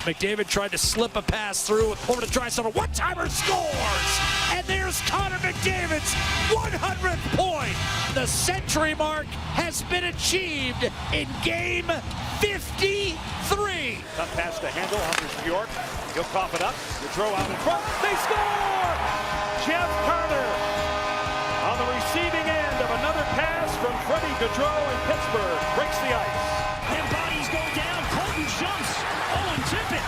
McDavid tried to slip a pass through over to Draisaitl. One-timer scores! And there's Connor McDavid's 100th point. The century mark has been achieved in game 53. Cut past the handle, Hunter's York. He'll cough it up. Gaudreau out in front. They score! Jeff Carter on the receiving end of another pass from Freddie Gaudreau in Pittsburgh. Breaks the ice. And bodies go down. Colton jumps. Owen Tippett.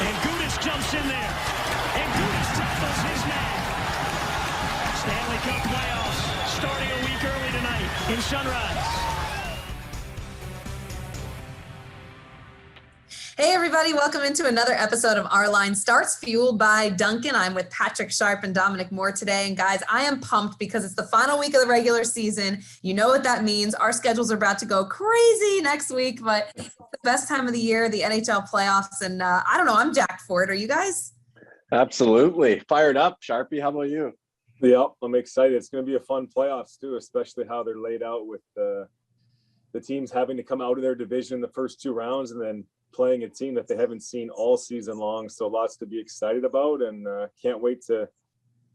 And Gudas jumps in there. And Gudas tackles his man. Stanley Cup Playoffs starting a week early tonight in Sunrise. Hey everybody, welcome into another episode of Our Line Starts, fueled by Dunkin. I'm with Patrick Sharp and Dominic Moore today. And guys, I am pumped because it's the final week of the regular season. You know what that means. Our schedules are about to go crazy next week, but it's the best time of the year, the NHL playoffs. And I don't know, I'm jacked for it. Are you guys? Absolutely. Fired up. Sharpie, how about you? Yeah, I'm excited. It's going to be a fun playoffs too, especially how they're laid out with the teams having to come out of their division in the first two rounds and then playing a team that they haven't seen all season long. So lots to be excited about, and can't wait to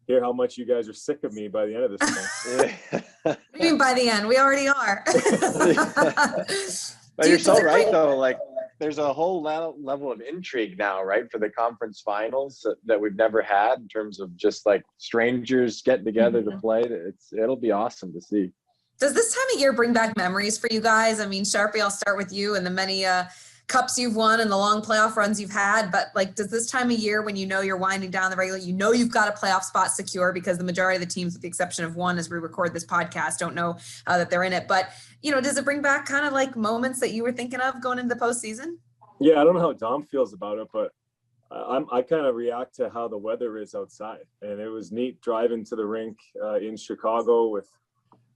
hear how much you guys are sick of me by the end of this thing. What do you mean by the end? We already are. But you're so right, though. Like, there's a whole level of intrigue now, right, for the conference finals that we've never had in terms of just like strangers getting together to play. It'll be awesome to see. Does this time of year bring back memories for you guys? I mean, Sharpie, I'll start with you and the many cups you've won and the long playoff runs you've had. But like, does this time of year when you know you're winding down the regular, you know you've got a playoff spot secure because the majority of the teams, with the exception of one as we record this podcast, don't know that they're in it. But, you know, does it bring back kind of like moments that you were thinking of going into the postseason? Yeah, I don't know how Dom feels about it, but I kind of react to how the weather is outside. And it was neat driving to the rink in Chicago with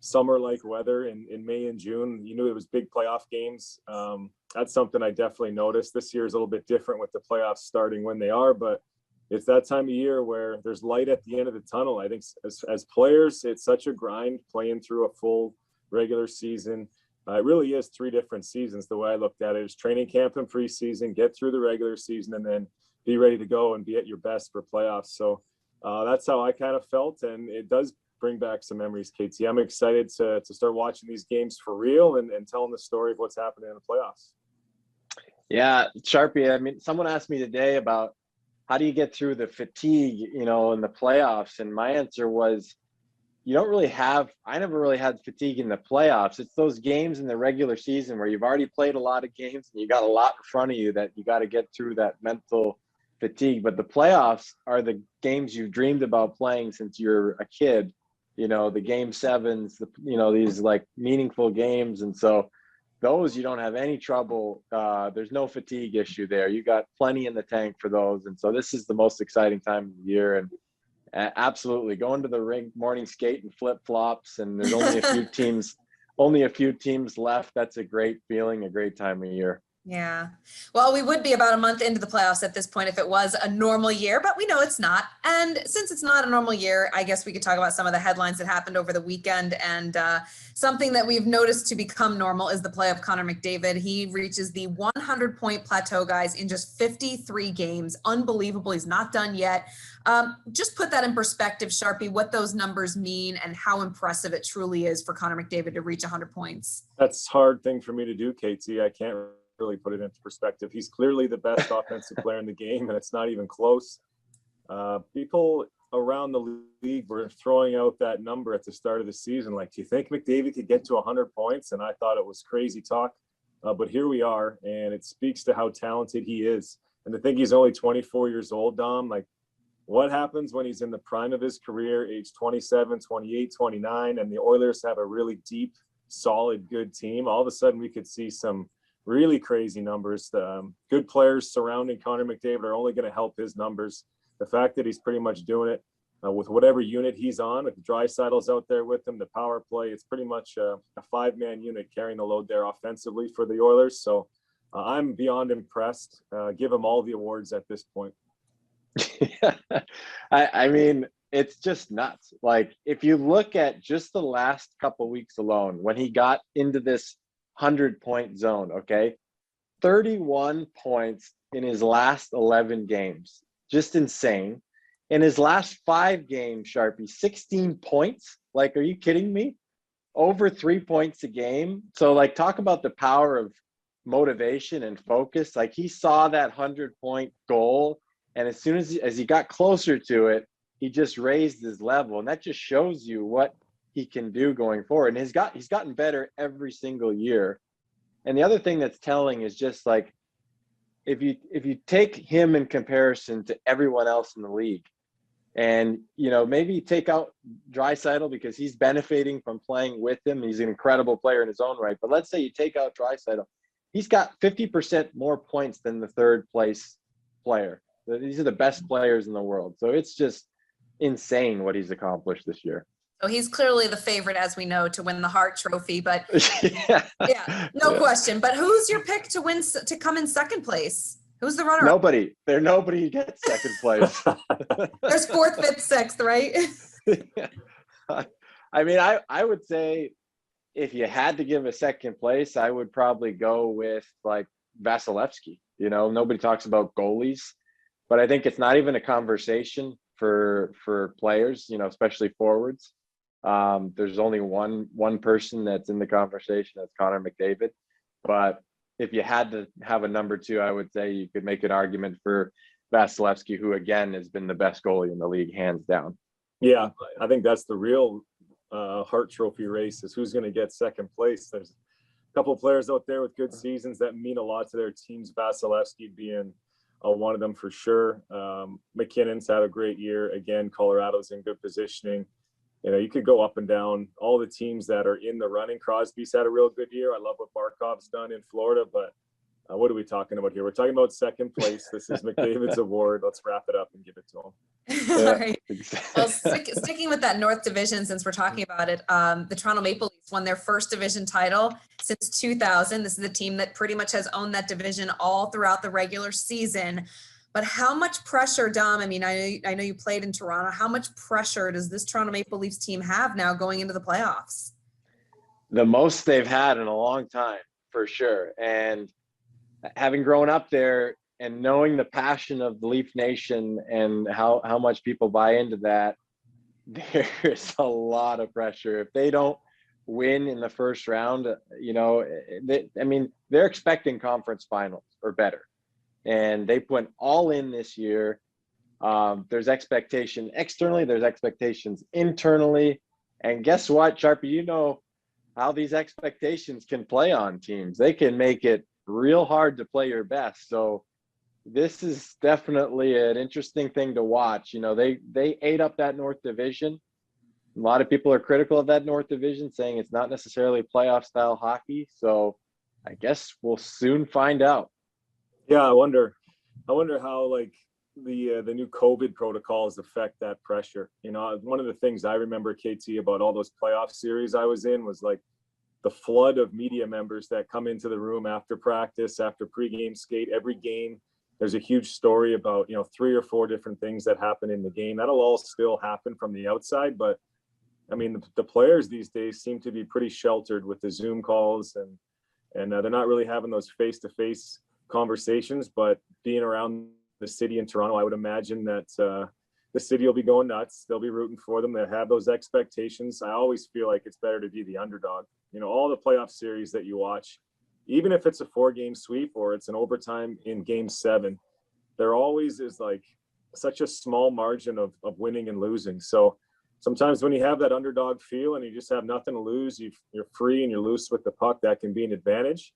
summer-like weather in May and June. You knew it was big playoff games. That's something I definitely noticed. This year is a little bit different with the playoffs starting when they are, but it's that time of year where there's light at the end of the tunnel. I think as players, it's such a grind playing through a full regular season. It really is three different seasons. The way I looked at it is training camp and preseason, get through the regular season, and then be ready to go and be at your best for playoffs. So that's how I kind of felt, and it does bring back some memories, Katie. I'm excited to start watching these games for real and telling the story of what's happening in the playoffs. Yeah, Sharpie, I mean, someone asked me today about how do you get through the fatigue, you know, in the playoffs? And my answer was, I never really had fatigue in the playoffs. It's those games in the regular season where you've already played a lot of games and you got a lot in front of you that you got to get through that mental fatigue. But the playoffs are the games you dreamed about playing since you're a kid. You know, the game sevens, these like meaningful games. And so those, you don't have any trouble. There's no fatigue issue there. You got plenty in the tank for those. And so this is the most exciting time of the year. And absolutely going to the rink, morning skate and flip flops. And there's only a few teams left. That's a great feeling, a great time of year. Yeah. Well, we would be about a month into the playoffs at this point if it was a normal year, but we know it's not. And since it's not a normal year, I guess we could talk about some of the headlines that happened over the weekend. And something that we've noticed to become normal is the play of Connor McDavid. He reaches the 100-point plateau, guys, in just 53 games. Unbelievable. He's not done yet. Just put that in perspective, Sharpie, what those numbers mean and how impressive it truly is for Connor McDavid to reach 100 points. That's a hard thing for me to do, Katie. I can't really put it into perspective. He's clearly the best offensive player in the game, and it's not even close. People around the league were throwing out that number at the start of the season. Like, do you think McDavid could get to 100 points? And I thought it was crazy talk. But here we are, and it speaks to how talented he is. And to think he's only 24 years old, Dom, like, what happens when he's in the prime of his career, age 27, 28, 29, and the Oilers have a really deep, solid, good team? All of a sudden we could see some really crazy numbers. Good players surrounding Connor McDavid are only going to help his numbers. The fact that he's pretty much doing it with whatever unit he's on, if Draisaitl's out there with him, the power play, it's pretty much a five-man unit carrying the load there offensively for the Oilers. So I'm beyond impressed. Give him all the awards at this point. I mean, it's just nuts. Like, if you look at just the last couple weeks alone, when he got into this 100-point zone, okay, 31 points in his last 11 games. Just insane. In his last 5 games, Sharpie, 16 points. Like, are you kidding me? Over 3 points a game. So, like, talk about the power of motivation and focus. Like, he saw that 100-point goal, and as soon as he got closer to it, he just raised his level, and that just shows you what he can do going forward. And he's gotten better every single year. And the other thing that's telling is just like, if you take him in comparison to everyone else in the league, and maybe take out Draisaitl because he's benefiting from playing with him. He's an incredible player in his own right. But let's say you take out Draisaitl, he's got 50% more points than the third place player. These are the best players in the world. So it's just insane what he's accomplished this year. So he's clearly the favorite, as we know, to win the Hart Trophy. But no Yeah. question. But who's your pick to come in second place? Who's the runner? Nobody. Nobody gets second place. There's 4th, 5th, 6th, right? I mean, I would say if you had to give a second place, I would probably go with like Vasilevsky. Nobody talks about goalies, but I think it's not even a conversation for players, especially forwards. There's only one person that's in the conversation. That's Connor McDavid. But if you had to have a number 2, I would say you could make an argument for Vasilevsky, who again has been the best goalie in the league, hands down. Yeah, I think that's the real Hart Trophy race, is who's going to get second place. There's a couple of players out there with good seasons that mean a lot to their teams. Vasilevsky being one of them for sure. McKinnon's had a great year. Again, Colorado's in good positioning. You could go up and down all the teams that are in the running. Crosby's had a real good year. I love what Barkov's done in Florida, but what are we talking about here? We're talking about second place. This is McDavid's award. Let's wrap it up and give it to him. All right. Well, sticking with that North Division, since we're talking about it, the Toronto Maple Leafs won their first division title since 2000. This is the team that pretty much has owned that division all throughout the regular season. But how much pressure, Dom, I mean, I know you played in Toronto. How much pressure does this Toronto Maple Leafs team have now going into the playoffs? The most they've had in a long time, for sure. And having grown up there and knowing the passion of the Leaf Nation and how much people buy into that, there's a lot of pressure. If they don't win in the first round, they're expecting conference finals or better. And they went all in this year. There's expectation externally, there's expectations internally. And guess what, Sharpie, you know how these expectations can play on teams. They can make it real hard to play your best. So this is definitely an interesting thing to watch. They ate up that North Division. A lot of people are critical of that North Division, saying it's not necessarily playoff style hockey. So I guess we'll soon find out. Yeah, I wonder how like the new COVID protocols affect that pressure. One of the things I remember, KT, about all those playoff series I was in was like the flood of media members that come into the room after practice, after pregame skate. Every game, there's a huge story about 3 or 4 different things that happen in the game. That'll all still happen from the outside, but I mean the players these days seem to be pretty sheltered with the Zoom calls, and they're not really having those face-to-face conversations. But being around the city in Toronto, I would imagine that the city will be going nuts. They'll be rooting for them. They have those expectations. I always feel like it's better to be the underdog. All the playoff series that you watch, even if it's a 4-game sweep or it's an overtime in game 7, there always is like such a small margin of winning and losing. So sometimes when you have that underdog feel and you just have nothing to lose, you're free and you're loose with the puck, that can be an advantage.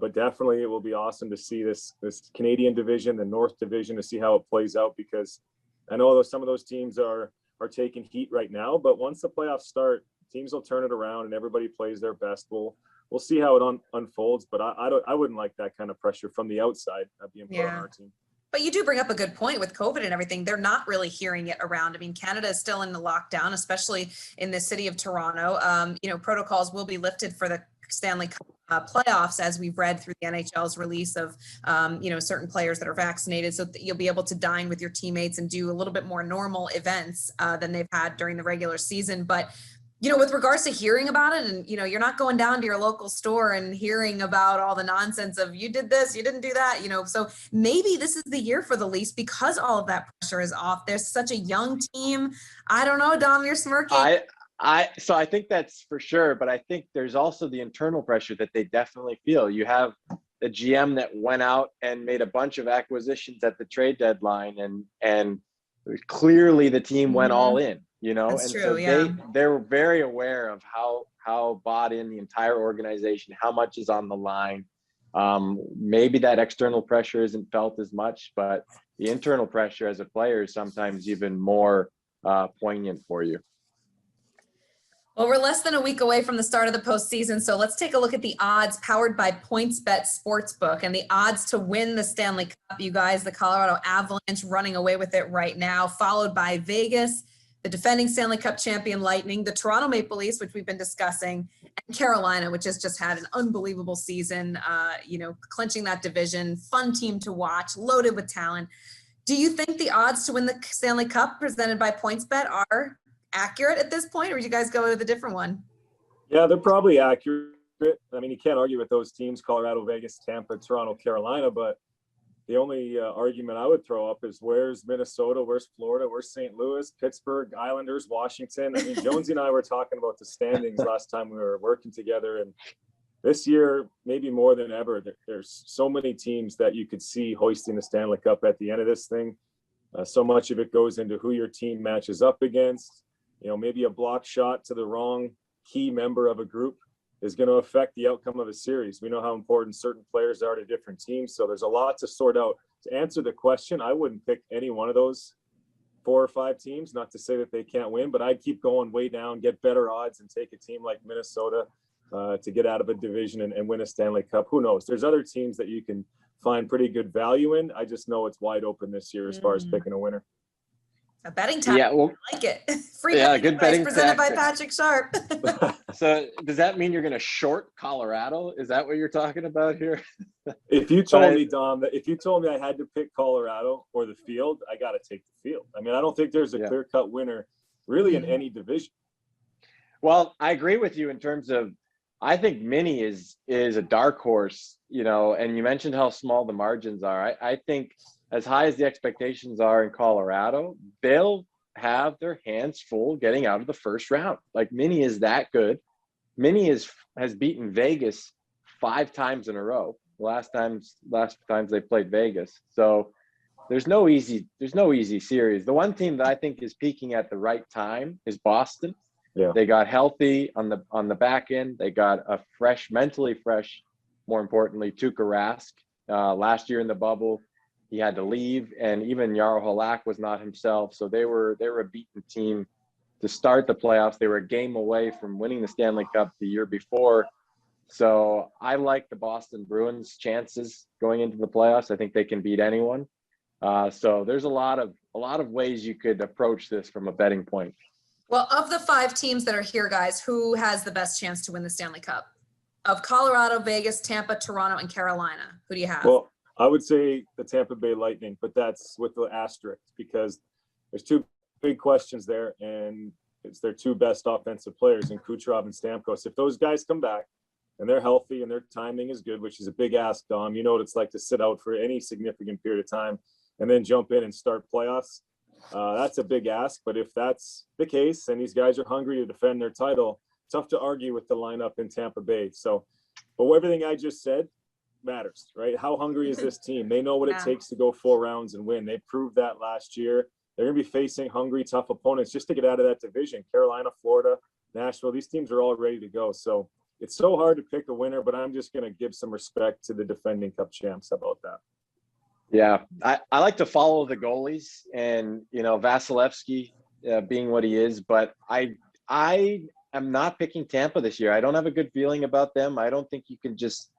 But definitely it will be awesome to see this Canadian division, the North Division, to see how it plays out, because I know some of those teams are taking heat right now, but once the playoffs start, teams will turn it around and everybody plays their best. We'll see how it unfolds, but I wouldn't like that kind of pressure from the outside being put on our team. But you do bring up a good point with COVID and everything. They're not really hearing it around. I mean, Canada is still in the lockdown, especially in the city of Toronto. Protocols will be lifted for the Stanley Cup playoffs, as we've read through the NHL's release of, certain players that are vaccinated, so that you'll be able to dine with your teammates and do a little bit more normal events than they've had during the regular season. But With regards to hearing about it, and, you're not going down to your local store and hearing about all the nonsense of you did this, you didn't do that, so maybe this is the year for the Leafs because all of that pressure is off. There's such a young team. I don't know, Dom, you're smirking. So I think that's for sure, but I think there's also the internal pressure that they definitely feel. You have the GM that went out and made a bunch of acquisitions at the trade deadline, and clearly the team went all in, That's and true, so yeah. they're very aware of how bought in the entire organization, how much is on the line. Maybe that external pressure isn't felt as much, but the internal pressure as a player is sometimes even more poignant for you. Well, we're less than a week away from the start of the postseason, so let's take a look at the odds powered by PointsBet Sportsbook and the odds to win the Stanley Cup. You guys, the Colorado Avalanche running away with it right now, followed by Vegas, the defending Stanley Cup champion Lightning, the Toronto Maple Leafs, which we've been discussing, and Carolina, which has just had an unbelievable season, clinching that division, fun team to watch, loaded with talent. Do you think the odds to win the Stanley Cup presented by PointsBet are accurate at this point, or would you guys go with a different one? Yeah, they're probably accurate. I mean, you can't argue with those teams, Colorado, Vegas, Tampa, Toronto, Carolina, but the only argument I would throw up is where's Minnesota, where's Florida, where's St. Louis, Pittsburgh, Islanders, Washington. I mean, Jonesy and I were talking about the standings last time we were working together, and this year, maybe more than ever, there's so many teams that you could see hoisting the Stanley Cup at the end of this thing. So much of it goes into who your team matches up against. Maybe a block shot to the wrong key member of a group is going to affect the outcome of a series. We know how important certain players are to different teams. So there's a lot to sort out. To answer the question, I wouldn't pick any one of those 4 or 5 teams, not to say that they can't win, but I'd keep going way down, get better odds, and take a team like Minnesota to get out of a division and win a Stanley Cup. Who knows? There's other teams that you can find pretty good value in. I just know it's wide open this year as far as picking a winner. A betting tactic. Yeah, well, I like it. Free good betting presented by tactic. Patrick Sharp. So does that mean you're going to short Colorado? Is that what you're talking about here? If you told me, Dom, that if you told me I had to pick Colorado or the field, I got to take the field. I mean, I don't think there's a clear-cut winner really in any division. Well, I agree with you in terms of, I think Mini is a dark horse, and you mentioned how small the margins are. I think as high as the expectations are in Colorado, they'll have their hands full getting out of the first round. Like, Mini is that good. Mini has beaten Vegas 5 times in a row. Last times they played Vegas. So there's no easy series. The one team that I think is peaking at the right time is Boston. Yeah. They got healthy on the back end. They got a mentally fresh, more importantly, Tuukka Rask. Last year in the bubble, he had to leave, and even Jarro Halak was not himself. So they were a beaten team to start the playoffs. They were a game away from winning the Stanley Cup the year before. So I like the Boston Bruins' chances going into the playoffs. I think they can beat anyone. So there's a lot of ways you could approach this from a betting point. Well, of the 5 teams that are here, guys, who has the best chance to win the Stanley Cup? Of Colorado, Vegas, Tampa, Toronto, and Carolina, who do you have? Well, I would say the Tampa Bay Lightning, but that's with the asterisk because there's 2 big questions there, and it's their 2 best offensive players in Kucherov and Stamkos. If those guys come back and they're healthy and their timing is good, which is a big ask, Dom, you know what it's like to sit out for any significant period of time and then jump in and start playoffs. That's a big ask, but if that's the case and these guys are hungry to defend their title, tough to argue with the lineup in Tampa Bay. So, but everything I just said matters, right? How hungry is this team? They know what it takes to go 4 rounds and win. They proved that last year. They're going to be facing hungry, tough opponents just to get out of that division. Carolina, Florida, Nashville, these teams are all ready to go. So it's so hard to pick a winner, but I'm just going to give some respect to the defending Cup champs. How about that? Yeah, I like to follow the goalies, and Vasilevsky being what he is, but I am not picking Tampa this year. I don't have a good feeling about them. I don't think you can just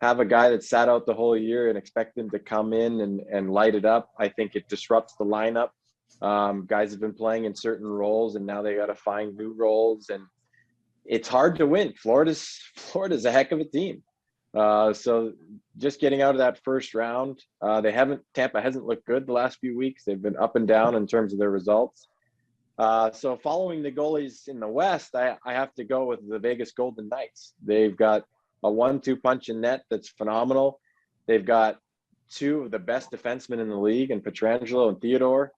have a guy that sat out the whole year and expect him to come in and light it up. I think it disrupts the lineup. Guys have been playing in certain roles, and now they got to find new roles, and it's hard to win. Florida's a heck of a team. So just getting out of that first round, Tampa hasn't looked good the last few weeks. They've been up and down in terms of their results. So following the goalies in the West, I have to go with the Vegas Golden Knights. They've got a 1-2 punch in net that's phenomenal. They've got two of the best defensemen in the league, and Pietrangelo and Theodore,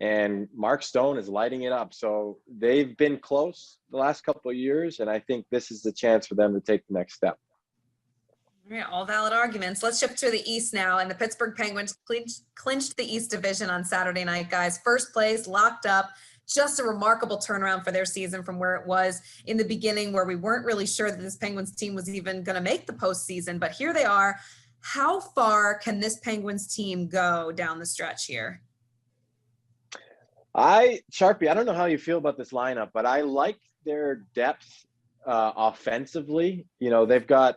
and Mark Stone is lighting it up. So they've been close the last couple of years, and I think this is the chance for them to take the next step. Yeah, all valid arguments. Let's shift to the East now. And the Pittsburgh Penguins clinched the East Division on Saturday night, guys. First place, locked up. Just a remarkable turnaround for their season from where it was in the beginning, where we weren't really sure that this Penguins team was even going to make the postseason. But here they are. How far can this Penguins team go down the stretch here? Sharpie, I don't know how you feel about this lineup, but I like their depth offensively. You know, they've got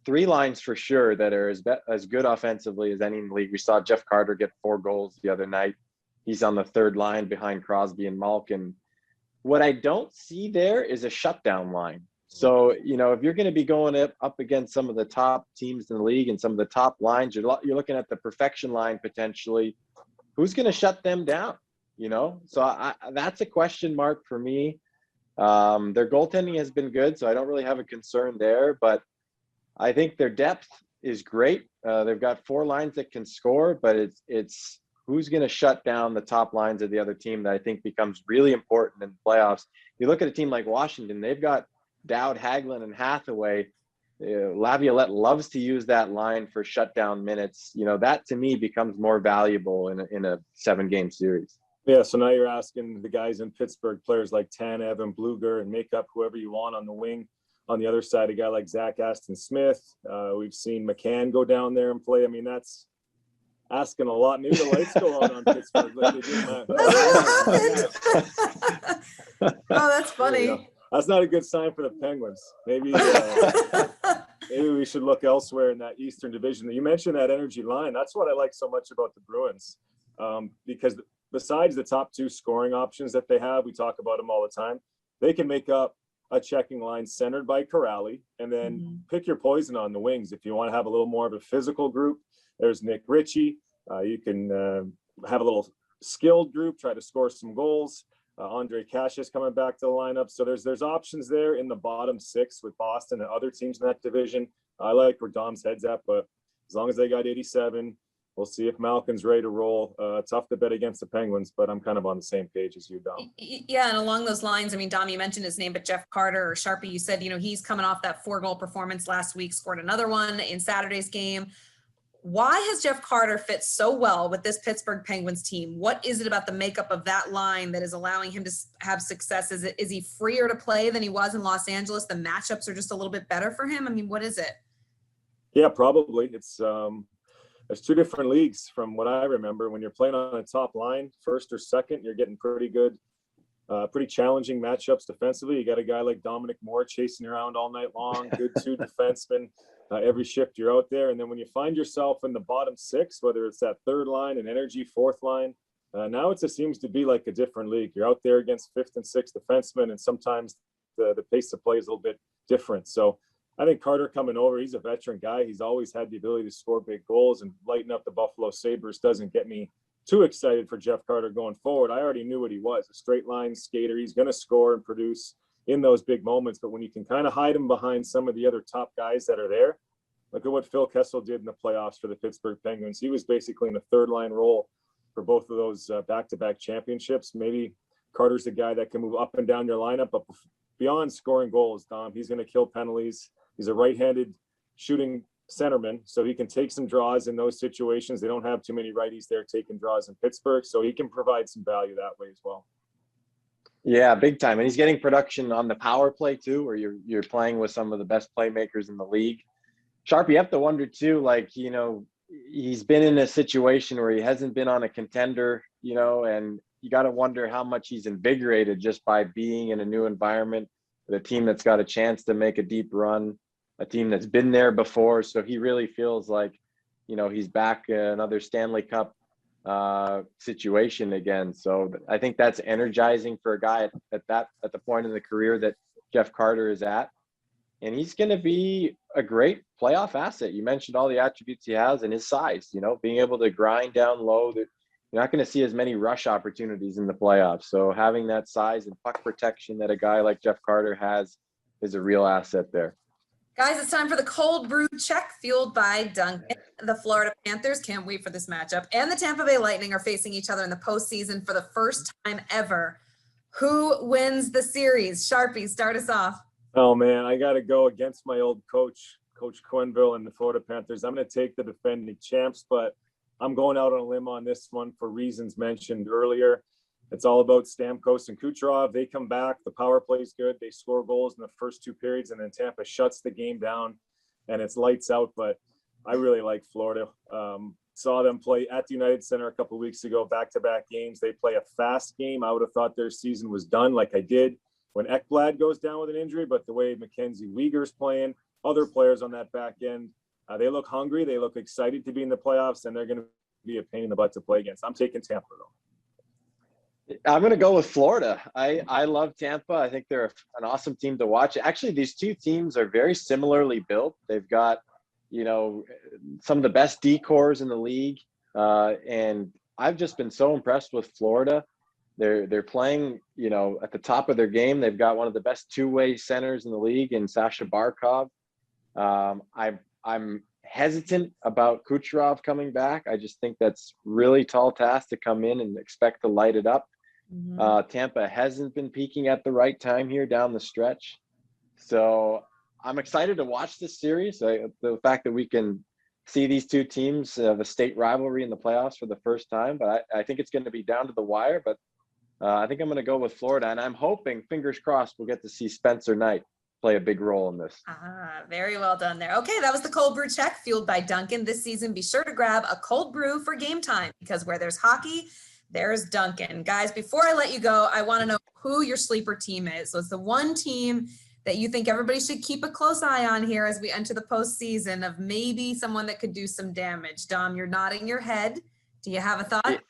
three lines for sure that are as good offensively as any in the league. We saw Jeff Carter get 4 goals the other night. He's on the third line behind Crosby and Malkin. What I don't see there is a shutdown line. So, you know, if you're going to be going up against some of the top teams in the league and some of the top lines, you're looking at the perfection line potentially. Who's going to shut them down? You know, so that's a question mark for me. Their goaltending has been good, so I don't really have a concern there. But I think their depth is great. They've got 4 lines that can score, but it's who's going to shut down the top lines of the other team that I think becomes really important in the playoffs. You look at a team like Washington, they've got Dowd, Hagelin, and Hathaway. Laviolette loves to use that line for shutdown minutes. You know, that to me becomes more valuable in a 7-game series. Yeah, so now you're asking the guys in Pittsburgh, players like Tanev and Bluger, and make up whoever you want on the wing. On the other side, a guy like Zach Aston Smith. We've seen McCann go down there and play. I mean, that's asking a lot. Maybe the lights go on Pittsburgh. Like they did Oh, that's funny. That's not a good sign for the Penguins. Maybe maybe we should look elsewhere in that Eastern Division. You mentioned that energy line. That's what I like so much about the Bruins, because besides the top 2 scoring options that they have, we talk about them all the time. They can make up a checking line centered by Corrali, and then pick your poison on the wings. If you want to have a little more of a physical group, there's Nick Ritchie. You can have a little skilled group, try to score some goals. Andre Cassius coming back to the lineup. So there's options there in the bottom 6 with Boston and other teams in that division. I like where Dom's head's at, but as long as they got 87, we'll see if Malkin's ready to roll. Tough to bet against the Penguins, but I'm kind of on the same page as you, Dom. Yeah, and along those lines, I mean, Dom, you mentioned his name, but Jeff Carter or Sharpie, you said, you know, he's coming off that 4-goal performance last week, scored another one in Saturday's game. Why has Jeff Carter fit so well with this Pittsburgh Penguins team? What is it about the makeup of that line that is allowing him to have success? Is he freer to play than he was in Los Angeles? The matchups are just a little bit better for him? I mean, what is it? Yeah, probably. It's there's 2 different leagues from what I remember. When you're playing on a top line, first or second, you're getting pretty good, pretty challenging matchups defensively. You got a guy like Dominic Moore chasing you around all night long, good 2 defensemen. Every shift you're out there. And then when you find yourself in the bottom 6, whether it's that 3rd line and energy 4th line, now it just seems to be like a different league. You're out there against 5th and 6th defensemen, and sometimes the pace of play is a little bit different. So I think Carter coming over, he's a veteran guy. He's always had the ability to score big goals, and lighting up the Buffalo Sabres doesn't get me too excited for Jeff Carter going forward. I already knew what he was, a straight line skater. He's going to score and produce in those big moments, but when you can kind of hide him behind some of the other top guys that are there, look at what Phil Kessel did in the playoffs for the Pittsburgh Penguins. He was basically in a 3rd line role for both of those back-to-back championships. Maybe Carter's the guy that can move up and down your lineup, but beyond scoring goals, Dom, he's going to kill penalties. He's a right-handed shooting centerman, so he can take some draws in those situations. They don't have too many righties there taking draws in Pittsburgh, so he can provide some value that way as well. Yeah, big time. And he's getting production on the power play too, where you're playing with some of the best playmakers in the league. Sharpie, you have to wonder too, like, you know, he's been in a situation where he hasn't been on a contender, you know, and you got to wonder how much he's invigorated just by being in a new environment with a team that's got a chance to make a deep run, a team that's been there before. So he really feels like, you know, he's back in another Stanley Cup situation again. So I think that's energizing for a guy at the point in the career that Jeff Carter is at. And he's going to be a great playoff asset. You mentioned all the attributes he has and his size, you know, being able to grind down low. you're not going to see as many rush opportunities in the playoffs. So having that size and puck protection that a guy like Jeff Carter has is a real asset there. Guys, it's time for the cold brew check fueled by Dunkin. The Florida Panthers, can't wait for this matchup, and the Tampa Bay Lightning are facing each other in the postseason for the first time ever. Who wins the series? Sharpie, start us off. Oh, man, I got to go against my old coach, Coach Quenneville and the Florida Panthers. I'm going to take the defending champs, but I'm going out on a limb on this one for reasons mentioned earlier. It's all about Stamkos and Kucherov. They come back. The power play is good. They score goals in the first 2 periods, and then Tampa shuts the game down, and it's lights out. But I really like Florida. Saw them play at the United Center a couple of weeks ago, back-to-back games. They play a fast game. I would have thought their season was done like I did when Ekblad goes down with an injury, but the way Mackenzie Weegar's playing, other players on that back end, they look hungry. They look excited to be in the playoffs, and they're going to be a pain in the butt to play against. I'm taking Tampa, though. I'm going to go with Florida. I love Tampa. I think they're an awesome team to watch. Actually, these two teams are very similarly built. They've got, some of the best decors in the league. And I've just been so impressed with Florida. They're playing, at the top of their game. They've got one of the best two-way centers in the league in Sasha Barkov. I'm hesitant about Kucherov coming back. I just think that's really tall task to come in and expect to light it up. Mm-hmm. Tampa hasn't been peaking at the right time here down the stretch. So I'm excited to watch this series. The fact that we can see these two teams have a state rivalry in the playoffs for the first time, but I think it's going to be down to the wire. But I think I'm going to go with Florida, and I'm hoping, fingers crossed, we'll get to see Spencer Knight play a big role in this. Very well done there. Okay, that was the cold brew check fueled by Dunkin. This season, be sure to grab a cold brew for game time, because where there's hockey, there's Dunkin. Guys, before I let you go, I want to know who your sleeper team is. So it's the one team that you think everybody should keep a close eye on here as we enter the postseason, of maybe someone that could do some damage. Dom, you're nodding your head. Do you have a thought?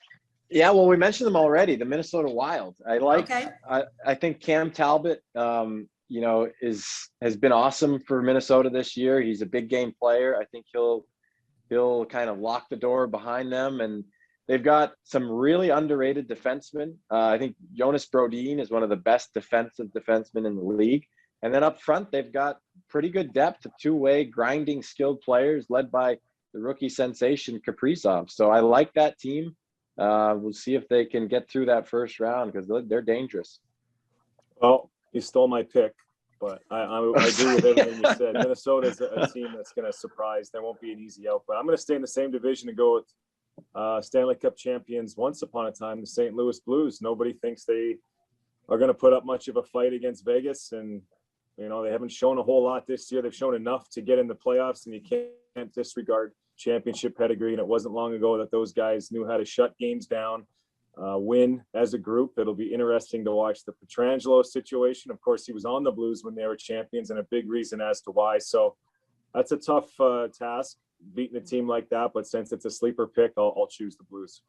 Yeah, well, we mentioned them already, the Minnesota Wild. I think Cam Talbot, has been awesome for Minnesota this year. He's a big game player. I think he'll kind of lock the door behind them, and they've got some really underrated defensemen. I think Jonas Brodin is one of the best defensive defensemen in the league. And then up front, they've got pretty good depth of two-way grinding skilled players led by the rookie sensation Kaprizov. So I like that team. We'll see if they can get through that first round, because they're dangerous. Well, you stole my pick, but I agree with everything you said. Minnesota is a team that's going to surprise. There won't be an easy out, but I'm going to stay in the same division and go with Stanley Cup champions once upon a time, the St. Louis Blues. Nobody thinks they are going to put up much of a fight against Vegas, and they haven't shown a whole lot this year. They've shown enough to get in the playoffs, and you can't disregard championship pedigree. And it wasn't long ago that those guys knew how to shut games down, win as a group. It'll be interesting to watch the Pietrangelo situation. Of course, he was on the Blues when they were champions, and a big reason as to why. So that's a tough task, beating a team like that. But since it's a sleeper pick, I'll choose the Blues.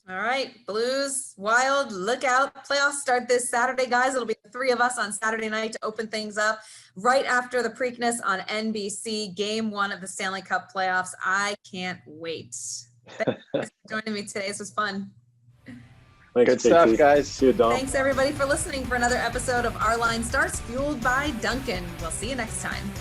All right, Blues, Wild, look out. Playoffs start this Saturday, guys. It'll be the three of us on Saturday night to open things up right after the Preakness on NBC, Game 1 of the Stanley Cup Playoffs. I can't wait. Thanks for joining me today. This was fun. Thanks, Good stuff, guys. See you, Dom. Thanks, everybody, for listening for another episode of Our Line Starts, fueled by Dunkin. We'll see you next time.